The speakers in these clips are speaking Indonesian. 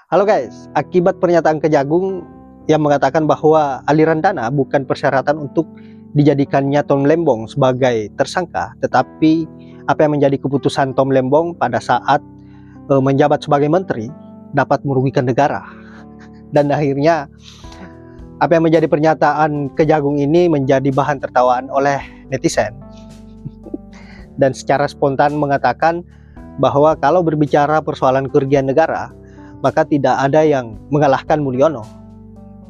Halo guys, akibat pernyataan Kejagung yang mengatakan bahwa aliran dana bukan persyaratan untuk dijadikannya Tom Lembong sebagai tersangka, tetapi apa yang menjadi keputusan Tom Lembong pada saat menjabat sebagai menteri dapat merugikan negara. Dan akhirnya apa yang menjadi pernyataan Kejagung ini menjadi bahan tertawaan oleh netizen. Dan secara spontan mengatakan bahwa kalau berbicara persoalan kerugian negara, maka tidak ada yang mengalahkan Mulyono.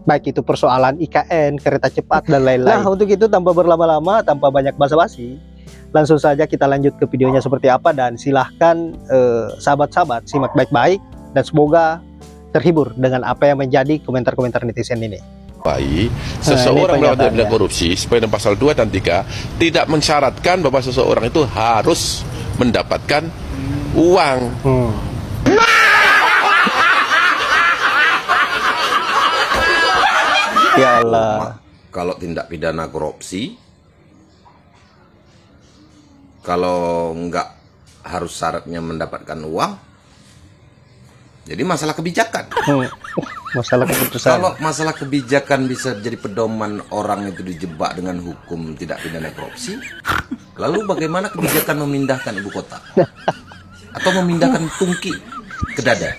Baik itu persoalan IKN, kereta cepat, dan lain-lain. Nah, untuk itu tanpa berlama-lama, tanpa banyak basa-basi, langsung saja kita lanjut ke videonya seperti apa. Dan silahkan sahabat-sahabat simak baik-baik, dan semoga terhibur dengan apa yang menjadi komentar-komentar netizen ini. Seseorang melakukan tindak korupsi sesuai dengan pasal 2 dan 3 tidak mensyaratkan bahwa seseorang itu harus mendapatkan uang. Ya Allah. Kalau tindak pidana korupsi, kalau nggak harus syaratnya mendapatkan uang, jadi masalah kebijakan. Masalah keputusan. Kalau masalah kebijakan bisa jadi pedoman orang itu dijebak dengan hukum tidak pidana korupsi, lalu bagaimana kebijakan memindahkan ibu kota atau memindahkan tungki ke dada?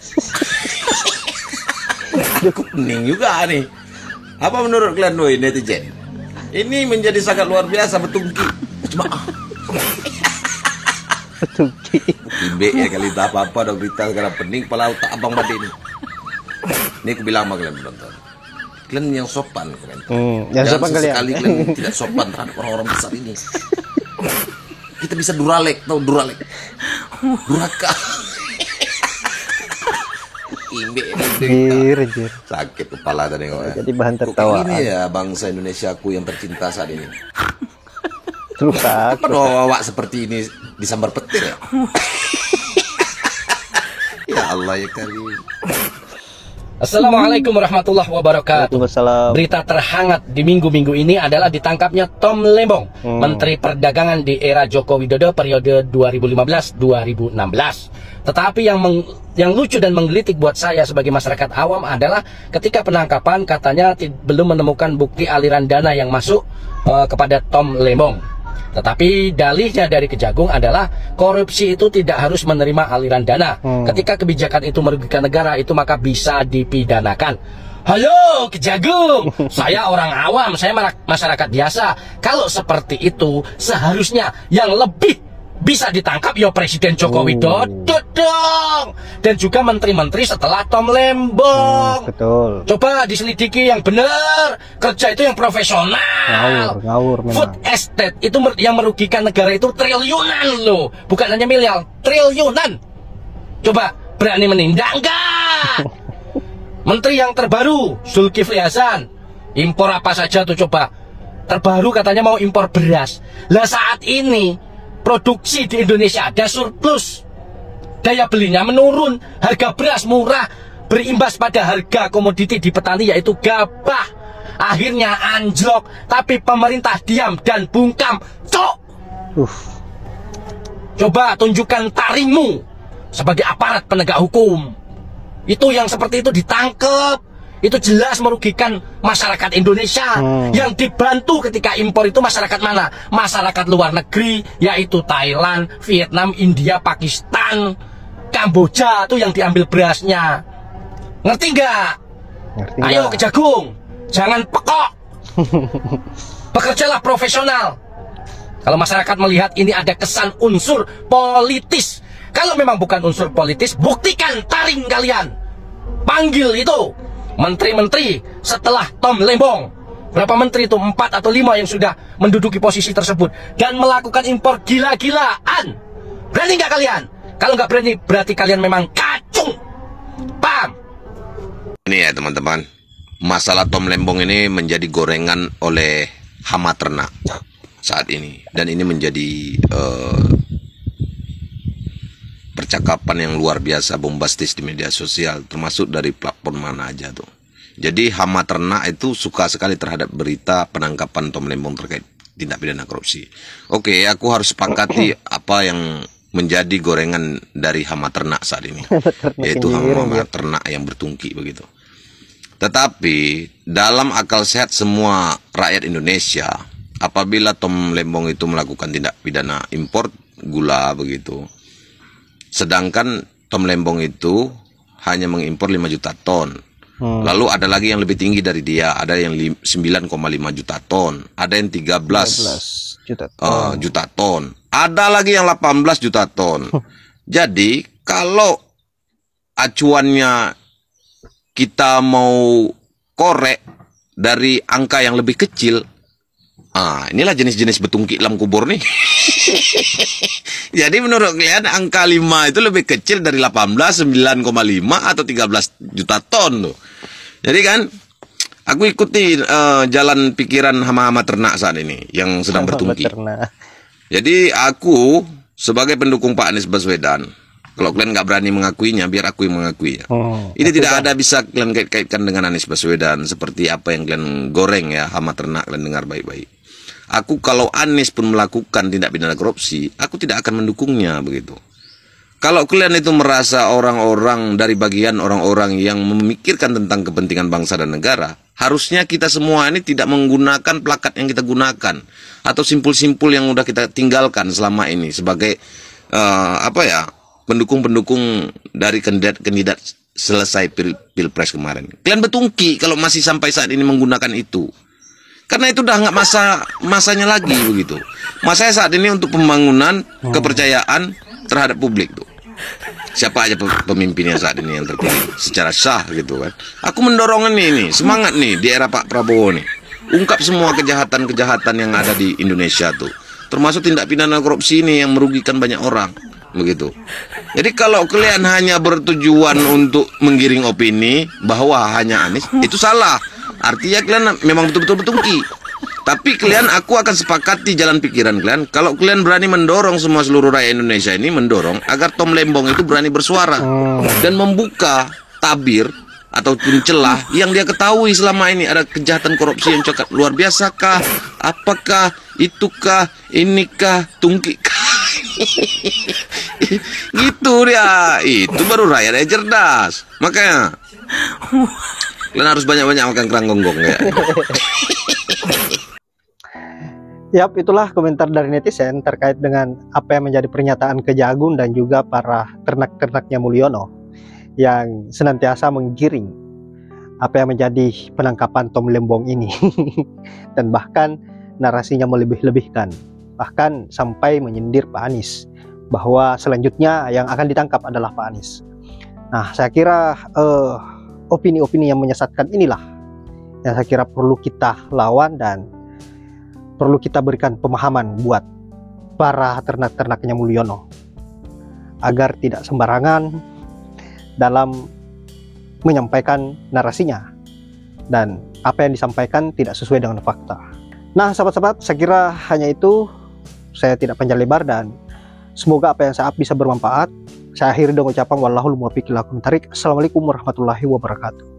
Cukup pening juga nih. Apa menurut kalian doi netizen? Ini menjadi sangat luar biasa bertungki. Cuma Bertungki. Imbe ya kali tak apa-apa dong berita sekarang pening kepala otak abang bade ini. Ini aku bilang sama kalian penonton. Kalian yang sopan komentar. Yang sopan kalian. Sekali kalian tidak sopan terhadap orang-orang besar ini. Kita bisa duralek, tahu duralek? Duraka. Imbe Anjir. sakit kepala tadi kok. Jadi bahan tertawa. Ini ya bangsa Indonesia aku yang tercinta saat ini. Terus Apa doa awak seperti ini disambar petir ya? Ya Allah ya Karim. Assalamualaikum warahmatullahi wabarakatuh. Waalaikumsalam. Berita terhangat di minggu-minggu ini adalah ditangkapnya Tom Lembong, Menteri Perdagangan di era Joko Widodo periode 2015-2016. Tetapi yang lucu dan menggelitik buat saya sebagai masyarakat awam adalah ketika penangkapan katanya belum menemukan bukti aliran dana yang masuk kepada Tom Lembong. Tetapi dalihnya dari Kejagung adalah korupsi itu tidak harus menerima aliran dana. Ketika kebijakan itu merugikan negara itu maka bisa dipidanakan. Halo Kejagung, saya orang awam, saya masyarakat biasa. Kalau seperti itu seharusnya yang lebih bisa ditangkap ya Presiden Joko Widodo dong, dan juga menteri-menteri setelah Tom Lembong. Betul. Coba diselidiki yang benar, kerja itu yang profesional. Ngawur memang. Food estate itu yang merugikan negara itu triliunan loh, bukan hanya miliar, triliunan. Coba berani menindak enggak? Menteri yang terbaru Zulkifli Hasan impor apa saja tuh coba. Terbaru katanya mau impor beras. Lah saat ini produksi di Indonesia ada surplus, daya belinya menurun, harga beras murah, berimbas pada harga komoditi di petani yaitu gabah, akhirnya anjlok, tapi pemerintah diam dan bungkam. Coba tunjukkan taringmu sebagai aparat penegak hukum. Itu yang seperti itu ditangkap, itu jelas merugikan masyarakat Indonesia. Yang dibantu ketika impor itu masyarakat mana? Masyarakat luar negeri, yaitu Thailand, Vietnam, India, Pakistan, Kamboja, itu yang diambil berasnya. Ngerti nggak? Ayo Kejagung, jangan pekok. Bekerjalah profesional. Kalau masyarakat melihat ini ada kesan unsur politis, kalau memang bukan unsur politis, buktikan taring kalian. Panggil itu menteri-menteri setelah Tom Lembong. Berapa menteri itu? 4 atau 5 yang sudah menduduki posisi tersebut dan melakukan impor gila-gilaan. Berani nggak kalian? Kalau nggak berani berarti kalian memang kacung. Paham? Ini ya teman-teman, masalah Tom Lembong ini menjadi gorengan oleh hama ternak saat ini. Dan ini menjadi percakapan yang luar biasa bombastis di media sosial, termasuk dari platform mana aja tuh. Jadi hama ternak itu suka sekali terhadap berita penangkapan Tom Lembong terkait tindak pidana korupsi. Oke, aku harus sepakati apa yang menjadi gorengan dari hama ternak saat ini, yaitu hama ternak yang bertungki begitu. Tetapi dalam akal sehat semua rakyat Indonesia, apabila Tom Lembong itu melakukan tindak pidana impor gula begitu, sedangkan Tom Lembong itu hanya mengimpor 5 juta ton. Lalu ada lagi yang lebih tinggi dari dia, ada yang 9,5 juta ton, ada yang 13 juta ton, ada lagi yang 18 juta ton. Jadi kalau acuannya kita mau korek dari angka yang lebih kecil, inilah jenis-jenis betungki dalam kubur nih. Jadi menurut kalian angka 5 itu lebih kecil dari 18, 9,5 atau 13 juta ton tuh. Jadi kan aku ikuti jalan pikiran hama-hama ternak saat ini yang sedang bertungki. Jadi aku sebagai pendukung Pak Anies Baswedan, kalau kalian nggak berani mengakuinya, biar aku yang mengakuinya. Ini tidak ada bisa kalian kaitkan dengan Anies Baswedan seperti apa yang kalian goreng ya, hama ternak, kalian dengar baik-baik. Aku kalau Anies pun melakukan tindak pidana korupsi, aku tidak akan mendukungnya begitu. Kalau kalian itu merasa orang-orang dari bagian orang-orang yang memikirkan tentang kepentingan bangsa dan negara, harusnya kita semua ini tidak menggunakan plakat yang kita gunakan atau simpul-simpul yang udah kita tinggalkan selama ini sebagai pendukung-pendukung dari kandidat selesai pilpres kemarin. Kalian betungki kalau masih sampai saat ini menggunakan itu. Karena itu udah nggak masanya lagi begitu. Masanya saat ini untuk pembangunan kepercayaan terhadap publik tuh. Siapa aja pemimpinnya saat ini yang terpilih secara sah gitu kan. Aku mendorong ini semangat nih di era Pak Prabowo nih. Ungkap semua kejahatan-kejahatan yang ada di Indonesia tuh. Termasuk tindak pidana korupsi ini yang merugikan banyak orang begitu. Jadi kalau kalian hanya bertujuan untuk menggiring opini bahwa hanya Anies, itu salah. Artinya kalian memang betul-betul betungki. Tapi aku akan sepakati jalan pikiran kalian. Kalau kalian berani mendorong semua seluruh rakyat Indonesia ini mendorong agar Tom Lembong itu berani bersuara dan membuka tabir ataupun celah yang dia ketahui selama ini ada kejahatan korupsi yang cukup luar biasa kah? Apakah itukah? Inikah? Tungkikah? Gitu dia. Itu baru rakyat yang cerdas. Makanya kalian harus banyak-banyak makan kerang gonggong ya. Yap, itulah komentar dari netizen terkait dengan apa yang menjadi pernyataan Kejagung dan juga para ternak-ternaknya Mulyono yang senantiasa menggiring apa yang menjadi penangkapan Tom Lembong ini. Dan bahkan narasinya melebih-lebihkan, bahkan sampai menyindir Pak Anies bahwa selanjutnya yang akan ditangkap adalah Pak Anies. Nah, saya kira opini-opini yang menyesatkan inilah yang saya kira perlu kita lawan dan perlu kita berikan pemahaman buat para ternak-ternaknya Mulyono agar tidak sembarangan dalam menyampaikan narasinya dan apa yang disampaikan tidak sesuai dengan fakta. Nah, sahabat-sahabat, saya kira hanya itu. Saya tidak panjang lebar dan semoga apa yang saya bisa bermanfaat. Saya akhiri dengan ucapan wallahul muwaffiq ila aqwamit thoriq. Assalamualaikum warahmatullahi wabarakatuh.